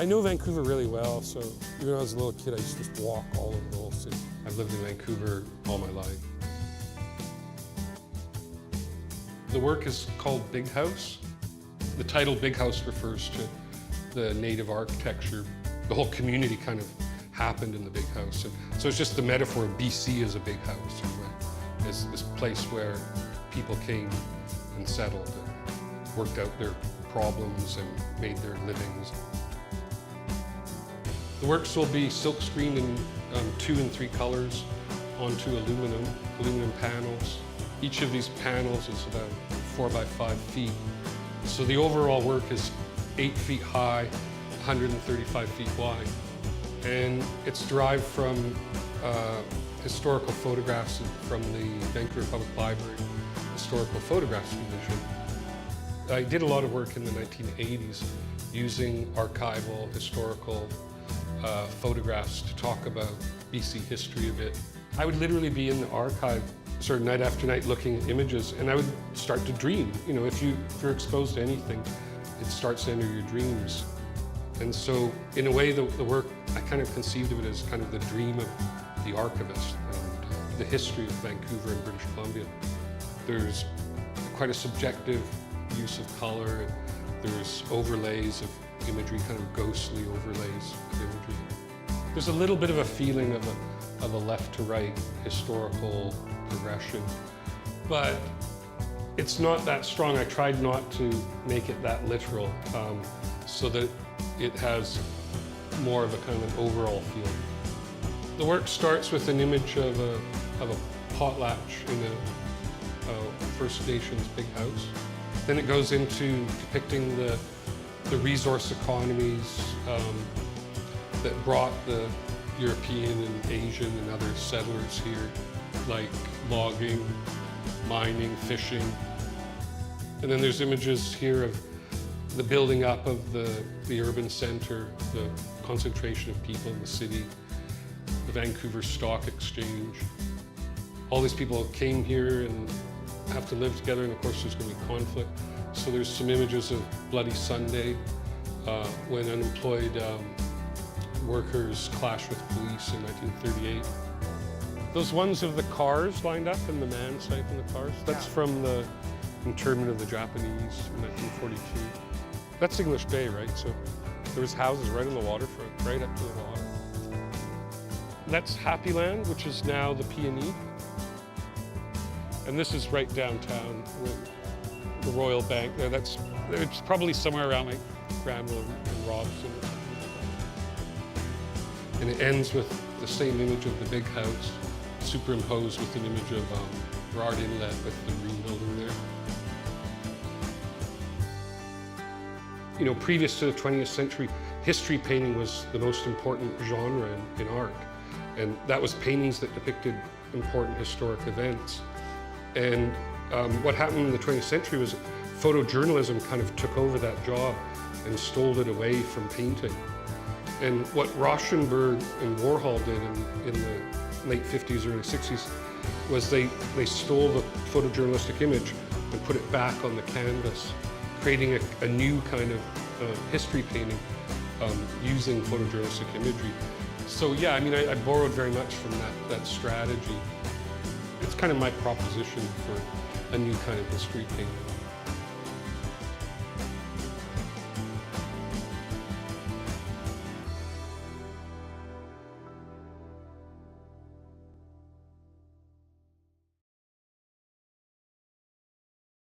I know Vancouver really well, so even when I was a little kid, I used to just walk all over the whole city. I've lived in Vancouver all my life. The work is called Big House. The title Big House refers to the native architecture. The whole community kind of happened in the Big House. And so it's just the metaphor of BC as a big house, right? As this place where people came and settled and worked out their problems and made their livings. The works will be silk screened in 2 and 3 colors onto aluminum panels. Each of these panels is about 4 by 5 feet. So the overall work is 8 feet high, 135 feet wide. And it's derived from historical photographs from the Vancouver Public Library Historical Photographs Division. I did a lot of work in the 1980s using archival, historical photographs to talk about BC history a bit. I would literally be in the archive sort of night after night looking at images, and I would start to dream. You know, if you're exposed to anything, it starts to enter your dreams. And so, in a way, the work, I kind of conceived of it as kind of the dream of the archivist and the history of Vancouver and British Columbia. There's quite a subjective use of color, and there's overlays of imagery, kind of ghostly overlays of imagery. There's a little bit of a feeling of a left to right historical progression, but it's not that strong. I tried not to make it that literal, so that it has more of a kind of an overall feel. The work starts with an image of a potlatch in a First Nations big house. Then it goes into depicting the resource economies that brought the European and Asian and other settlers here, like logging, mining, fishing. And then there's images here of the building up of the urban center, the concentration of people in the city, the Vancouver Stock Exchange. All these people came here and have to live together, and of course there's going to be conflict. So there's some images of Bloody Sunday, when unemployed workers clashed with police in 1938. Those ones of the cars lined up and the man site in the cars, that's from the internment of the Japanese in 1942. That's English Bay, right? So there was houses right on the waterfront, right up to the water. That's Happy Land, which is now the P&E. And this is right downtown with the Royal Bank there. It's probably somewhere around like Granville and Robson. And it ends with the same image of the big house, superimposed with an image of Roy Arden with the green building there. You know, previous to the 20th century, history painting was the most important genre in art. And that was paintings that depicted important historic events. And what happened in the 20th century was photojournalism kind of took over that job and stole it away from painting. And what Rauschenberg and Warhol did in the late 50s, early 60s, was they stole the photojournalistic image and put it back on the canvas, creating a new kind of history painting using photojournalistic imagery. So yeah, I mean, I borrowed very much from that strategy. It's kind of my proposition for a new kind of history painting.